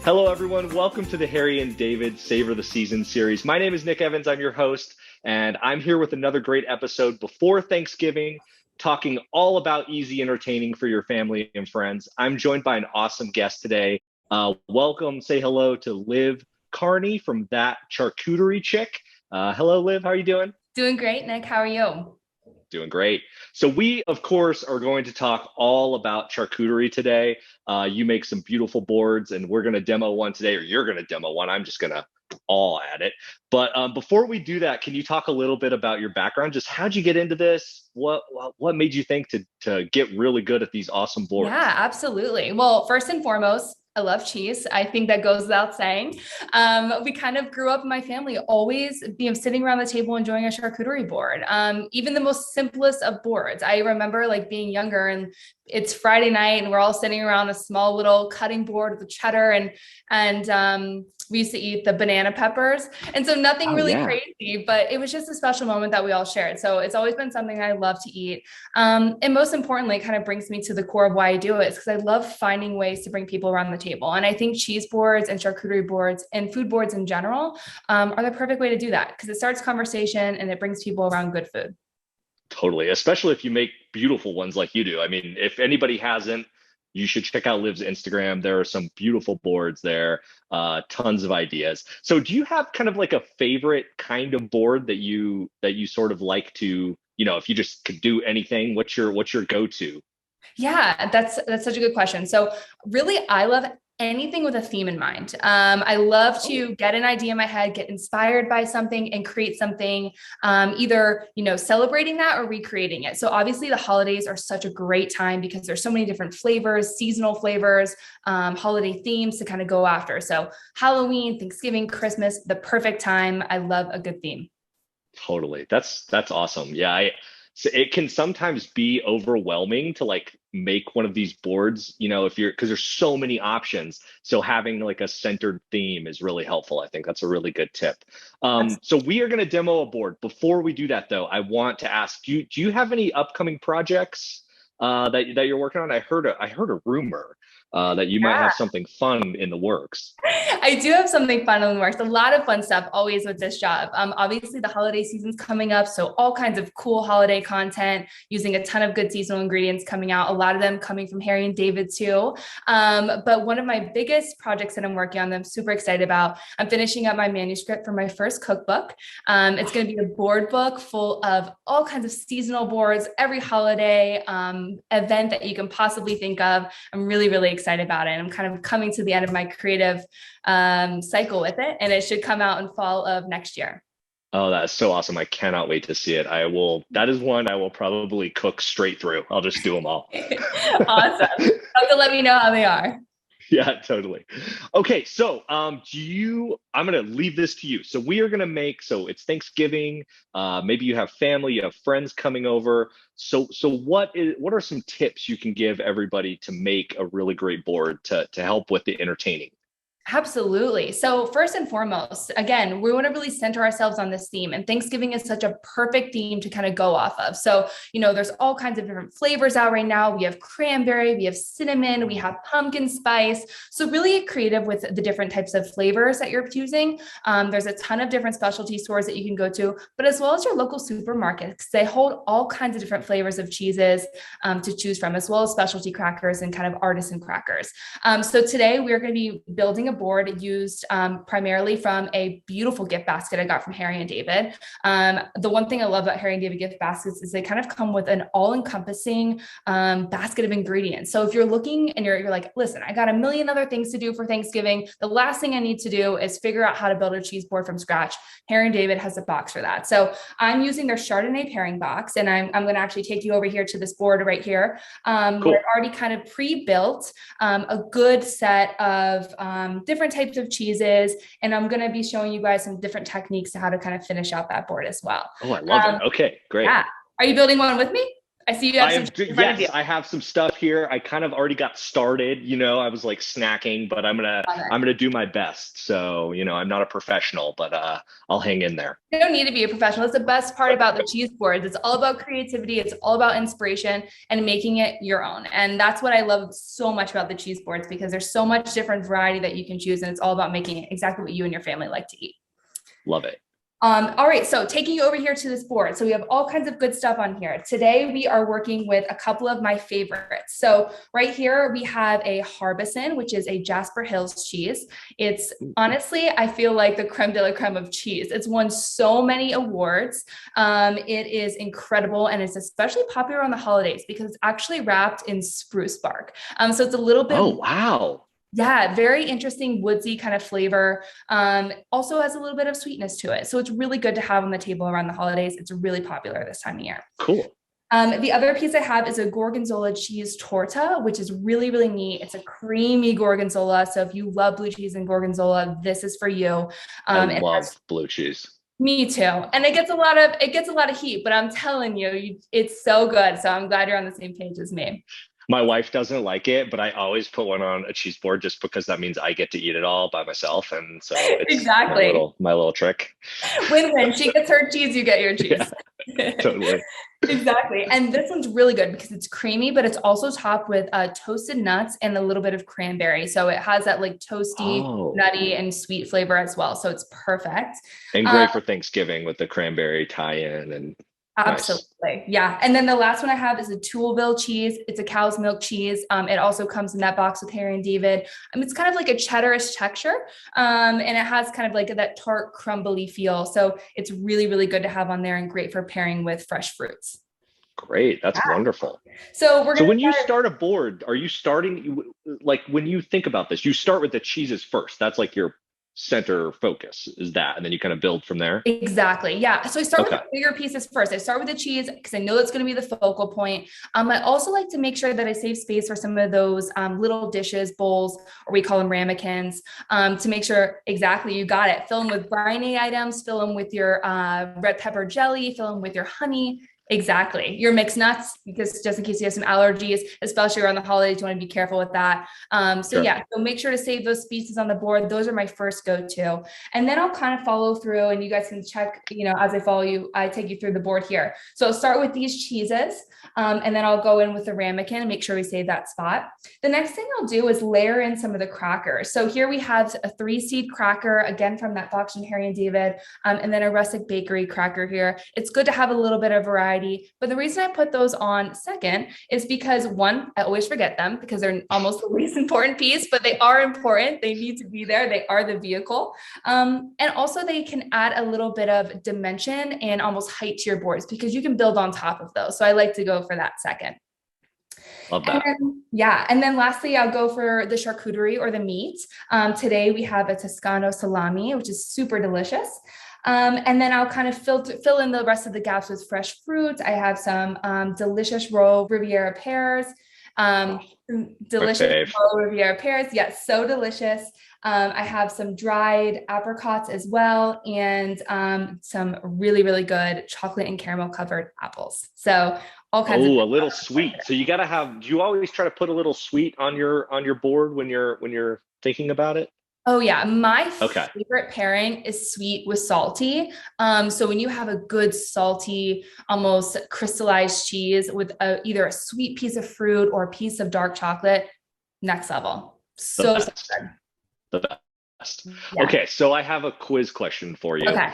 Hello, everyone. Welcome to the Harry and David Savor the Season series. My name is Nick Evans. I'm your host, and I'm here with another great episode before Thanksgiving, talking all about easy entertaining for your family and friends. I'm joined by an awesome guest today. Welcome, say hello to Liv Carney from That Charcuterie Chick. Hello, Liv. How are you doing? Doing great, Nick. How are you? Doing great. So we, of course, are going to talk all about charcuterie today. You make some beautiful boards, and we're going to demo one today, or you're going to demo one. I'm just going to all at it. But before we do that, can you talk a little bit about your background? Just how'd you get into this? What made you think to get really good at these awesome boards? Yeah, absolutely. Well, first and foremost, I love cheese. I think that goes without saying. We kind of grew up in my family always being sitting around the table enjoying a charcuterie board. Even the most simplest of boards. I remember like being younger and it's Friday night and we're all sitting around a small little cutting board with the cheddar and we used to eat the banana peppers. And so nothing Oh really yeah, crazy, but it was just a special moment that we all shared. So it's always been something I love to eat. And most importantly, it kind of brings me to the core of why I do it. It's because I love finding ways to bring people around the table. And I think cheese boards and charcuterie boards and food boards in general are the perfect way to do that because it starts conversation and it brings people around good food. totally. Especially if you make beautiful ones like you do. I mean, if anybody hasn't, you should check out Liv's Instagram. There are some beautiful boards there, tons of ideas. So do you have kind of like a favorite kind of board that you sort of like to, if you just could do anything, what's your go-to? Yeah, that's such a good question. So really, I love anything with a theme in mind. I love Oh, to get an idea in my head, get inspired by something, and create something. Either celebrating that or recreating it. So obviously, the holidays are such a great time because there's so many different flavors, seasonal flavors, holiday themes to kind of go after. So Halloween, Thanksgiving, Christmas, the perfect time. I love a good theme. totally. That's awesome. Yeah, so it can sometimes be overwhelming to like make one of these boards, if you're because there's so many options. So having like a centered theme is really helpful. I think that's a really good tip. So we are going to demo a board. Before we do that, though, I want to ask you: Do you have any upcoming projects that you're working on? I heard a rumor that you might have something fun in the works. I do have something fun in the works. A lot of fun stuff always with this job. Obviously, the holiday season's coming up, so all kinds of cool holiday content using a ton of good seasonal ingredients coming out. A lot of them coming from Harry and David too. But one of my biggest projects that I'm working on, that I'm super excited about. I'm finishing up my manuscript for my first cookbook. It's going to be a board book full of all kinds of seasonal boards, every holiday event that you can possibly think of. I'm really, really excited about it. I'm kind of coming to the end of my creative cycle with it, and it should come out in fall of next year. Oh, that's so awesome. I cannot wait to see it. That is one I will probably cook straight through. I'll just do them all. Awesome. You have to let me know how they are. Yeah, totally. Okay, so I'm gonna leave this to you. So we are gonna so it's Thanksgiving. Maybe you have family, you have friends coming over. So what are some tips you can give everybody to make a really great board to help with the entertaining? Absolutely. So, first and foremost, again, we want to really center ourselves on this theme, and Thanksgiving is such a perfect theme to kind of go off of. So, there's all kinds of different flavors out right now. We have cranberry, we have cinnamon, we have pumpkin spice. So, really get creative with the different types of flavors that you're choosing. There's a ton of different specialty stores that you can go to, but as well as your local supermarkets. They hold all kinds of different flavors of cheeses to choose from, as well as specialty crackers and kind of artisan crackers. So, today we're going to be building a board used primarily from a beautiful gift basket I got from Harry and David. The one thing I love about Harry and David gift baskets is they kind of come with an all-encompassing basket of ingredients. So if you're looking and you're like, listen, I got a million other things to do for Thanksgiving. The last thing I need to do is figure out how to build a cheese board from scratch. Harry and David has a box for that. So I'm using their Chardonnay pairing box, and I'm going to actually take you over here to this board right here. Where I've Cool. already kind of pre-built a good set of different types of cheeses. And I'm going to be showing you guys some different techniques to how to kind of finish out that board as well. Oh, I love it. Um, Okay, great. yeah. Are you building one with me? I see you have some in front of you. Yes, I have some stuff here. I kind of already got started, I was like snacking, but I'm gonna do my best. So, I'm not a professional, but I'll hang in there. You don't need to be a professional. It's the best part about the cheese boards. It's all about creativity. It's all about inspiration and making it your own. And that's what I love so much about the cheese boards, because there's so much different variety that you can choose. And it's all about making it exactly what you and your family like to eat. Love it. All right, so taking you over here to this board. So we have all kinds of good stuff on here. Today, we are working with a couple of my favorites. So right here, we have a Harbison, which is a Jasper Hills cheese. It's honestly, I feel like the creme de la creme of cheese. It's won so many awards. It is incredible, and it's especially popular on the holidays because it's actually wrapped in spruce bark. So it's a little bit. Oh, wow. Yeah, very interesting woodsy kind of flavor. Also has a little bit of sweetness to it. So it's really good to have on the table around the holidays. It's really popular this time of year. Cool. The other piece I have is a gorgonzola cheese torta, which is really, really neat. It's a creamy gorgonzola. So if you love blue cheese and gorgonzola, this is for you. I love blue cheese. Me too. And it gets a lot of heat, but I'm telling you, it's so good. So I'm glad you're on the same page as me. My wife doesn't like it, but I always put one on a cheese board just because that means I get to eat it all by myself. And so it's exactly my little trick. Win-win. She gets her cheese, you get your cheese. Yeah, totally. Exactly. And this one's really good because it's creamy, but it's also topped with toasted nuts and a little bit of cranberry. So it has that like toasty, nutty, and sweet flavor as well. So it's perfect. And great for Thanksgiving with the cranberry tie-in and absolutely. Nice. Yeah. And then the last one I have is a Toolville cheese. It's a cow's milk cheese. It also comes in that box with Harry and David. It's kind of like a cheddarish texture. And it has kind of like that tart, crumbly feel. So it's really, really good to have on there and great for pairing with fresh fruits. Great. That's wonderful. So when you start a board, are you starting, like when you think about this, you start with the cheeses first. That's like your center focus is that, and then you kind of build from there. Exactly. Yeah. So I start with the bigger pieces first. I start with the cheese because I know that's going to be the focal point. I also like to make sure that I save space for some of those little dishes, bowls, or we call them ramekins, to make sure exactly you got it. Fill them with briny items, fill them with your red pepper jelly, fill them with your honey. Exactly. Your mixed nuts, because just in case you have some allergies, especially around the holidays, you want to be careful with that. So make sure to save those pieces on the board. Those are my first go-to. And then I'll kind of follow through, and you guys can check, as I follow you, I take you through the board here. So I'll start with these cheeses, and then I'll go in with the ramekin and make sure we save that spot. The next thing I'll do is layer in some of the crackers. So here we have a 3-seed cracker, again, from that box from Harry and David, and then a rustic bakery cracker here. It's good to have a little bit of variety. But the reason I put those on second is because one, I always forget them because they're almost the least important piece, but they are important. They need to be there. They are the vehicle. And also they can add a little bit of dimension and almost height to your boards because you can build on top of those. So I like to go for that second. Love that. And then lastly, I'll go for the charcuterie or the meat. Today we have a Toscano salami, which is super delicious. And then I'll kind of fill in the rest of the gaps with fresh fruits. I have some delicious raw Riviera pears. Delicious raw Riviera pears. Yes, so delicious. I have some dried apricots as well, and some really, really good chocolate and caramel covered apples. So all kinds of. Oh, a little sweet. So you got to have. Do you always try to put a little sweet on your board when you're thinking about it? Oh yeah, my favorite pairing is sweet with salty. So when you have a good salty, almost crystallized cheese with either a sweet piece of fruit or a piece of dark chocolate, next level. So good. The best. Yeah. Okay, so I have a quiz question for you. Okay.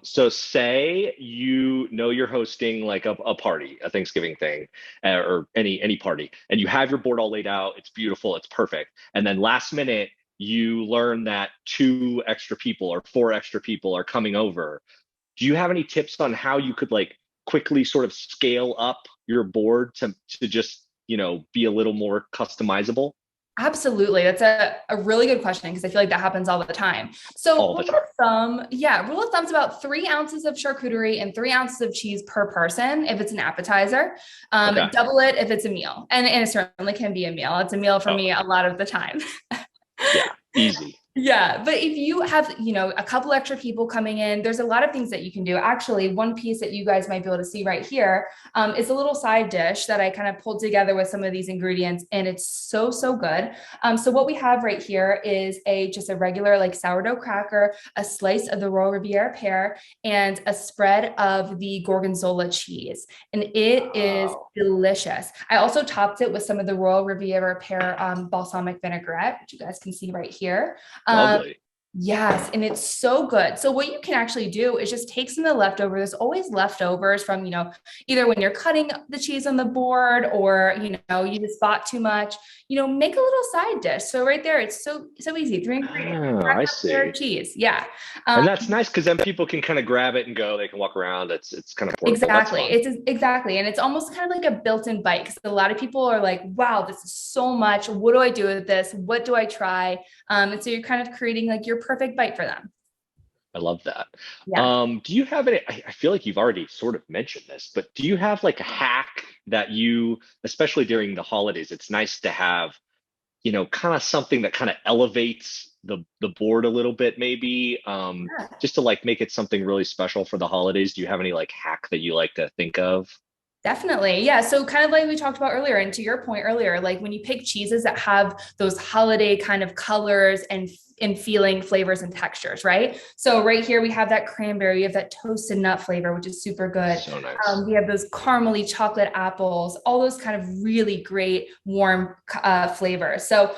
So say you're hosting like a party, a Thanksgiving thing, or any party, and you have your board all laid out. It's beautiful. It's perfect. And then last minute, you learn that 2 extra people or 4 extra people are coming over. Do you have any tips on how you could like quickly sort of scale up your board to just, be a little more customizable? Absolutely. That's a really good question because I feel like that happens all the time. So rule of thumb is about 3 ounces of charcuterie and 3 ounces of cheese per person if it's an appetizer. Double it if it's a meal. And it certainly can be a meal. It's a meal for me a lot of the time. Yeah, easy. Yeah, but if you have, a couple extra people coming in, there's a lot of things that you can do. Actually, one piece that you guys might be able to see right here is a little side dish that I kind of pulled together with some of these ingredients, and it's so, so good. So what we have right here is just a regular like sourdough cracker, a slice of the Royal Riviera pear, and a spread of the Gorgonzola cheese. And it is Wow. delicious. I also topped it with some of the Royal Riviera pear balsamic vinaigrette, which you guys can see right here. Um, Lovely. yes, and it's so good. So what you can actually do is just take some of the leftovers. There's always leftovers from, either when you're cutting the cheese on the board or, you just bought too much, make a little side dish. So right there, it's so easy. Three ingredients, Oh, I cracker, pear, see. cheese. Yeah. And Um, that's nice because then people can kind of grab it and go. They can walk around. It's kind of portable. That's Exactly. fun. Exactly. And it's almost kind of like a built-in bite because a lot of people are like, wow, this is so much. What do I do with this? What do I try? And so you're kind of creating like your perfect bite for them. I love that. Yeah. Do you have any? I feel like you've already sort of mentioned this, but do you have like a hack that you, especially during the holidays, it's nice to have, kind of something that kind of elevates the board a little bit, maybe, just to like make it something really special for the holidays. Do you have any like hack that you like to think of? Definitely. Yeah. So kind of like we talked about earlier, and to your point earlier, like when you pick cheeses that have those holiday kind of colors and feeling flavors and textures, right? So right here we have that cranberry, we have that toasted nut flavor, which is super good. So nice. We have those caramely chocolate apples, all those kind of really great warm flavors. So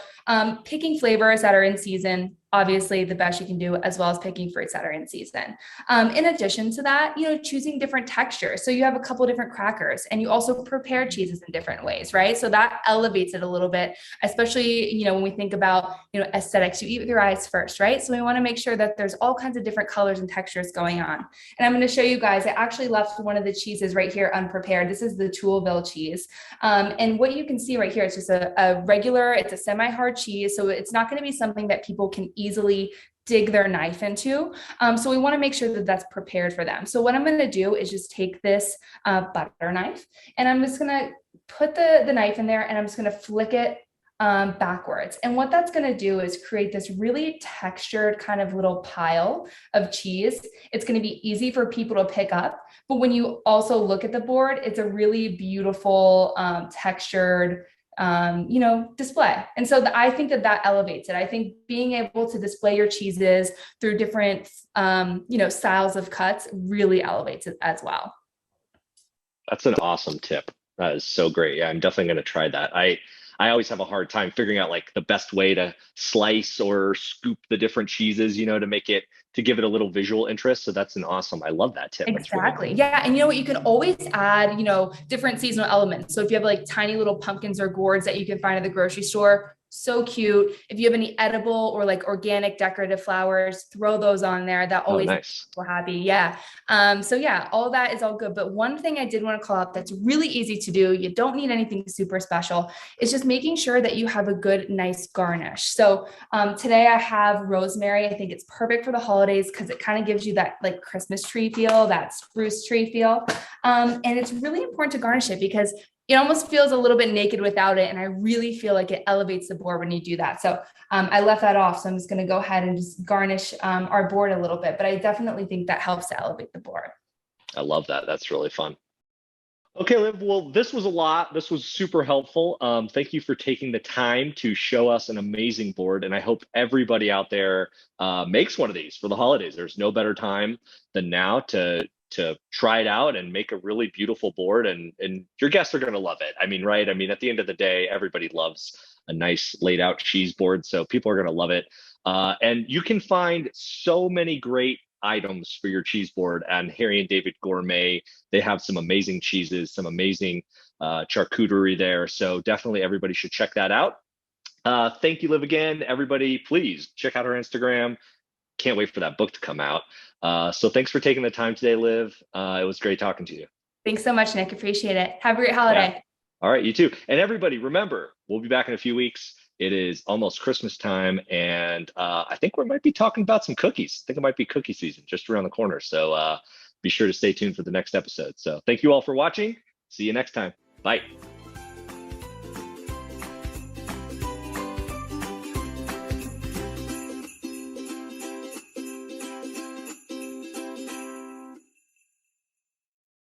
picking flavors that are in season, obviously the best you can do, as well as picking fruits that are in season. In addition to that, choosing different textures. So you have a couple different crackers and you also prepare cheeses in different ways, right? So that elevates it a little bit, especially, when we think about, aesthetics, you eat with your eyes first, right? So we want to make sure that there's all kinds of different colors and textures going on. And I'm going to show you guys, I actually left one of the cheeses right here unprepared. This is the Touleville cheese. And what you can see right here, it's just a regular, it's a semi-hard cheese. So it's not going to be something that people can easily dig their knife into. So we want to make sure that that's prepared for them. So what I'm going to do is just take this butter knife and I'm just going to put the knife in there and I'm just going to flick it backwards. And what that's going to do is create this really textured kind of little pile of cheese. It's going to be easy for people to pick up. But when you also look at the board, it's a really beautiful textured display. And so I think that elevates it. I think being able to display your cheeses through different, styles of cuts really elevates it as well. That's an awesome tip. That is so great. Yeah, I'm definitely going to try that. I always have a hard time figuring out like the best way to slice or scoop the different cheeses, to make it to give it a little visual interest. So that's an awesome. I love that tip. That's really Exactly. cool. Yeah. And you know what? You can always add, different seasonal elements. So if you have like tiny little pumpkins or gourds that you can find at the grocery store, so cute. If you have any edible or like organic decorative flowers, throw those on there. That Oh, always makes nice. people happy. Yeah. So yeah, all that is all good. But one thing I did want to call out that's really easy to do, you don't need anything super special, is just making sure that you have a good, nice garnish. So today I have rosemary. I think it's perfect for the holidays because it kind of gives you that like Christmas tree feel, that spruce tree feel. And it's really important to garnish it because it almost feels a little bit naked without it. And I really feel like it elevates the board when you do that. So I left that off. So I'm just going to go ahead and just garnish our board a little bit, but I definitely think that helps to elevate the board. I love that. That's really fun. Okay, Liv. Well, this was a lot. This was super helpful. Thank you for taking the time to show us an amazing board, and I hope everybody out there makes one of these for the holidays. There's no better time than now to try it out and make a really beautiful board, and your guests are going to love it. I mean, right? I mean, at the end of the day, everybody loves a nice laid out cheese board, so people are going to love it. And you can find so many great items for your cheese board and Harry and David Gourmet. They have some amazing cheeses, some amazing charcuterie there. So definitely everybody should check that out. Thank you, Liv, again. Everybody, please check out our Instagram. Can't wait for that book to come out. So thanks for taking the time today, Liv. It was great talking to you. Thanks so much, Nick. Appreciate it. Have a great Yeah. holiday. All right, you too. And everybody, remember, we'll be back in a few weeks. It is almost Christmas time, and I think we might be talking about some cookies. I think it might be cookie season just around the corner. So be sure to stay tuned for the next episode. So thank you all for watching. See you next time. Bye.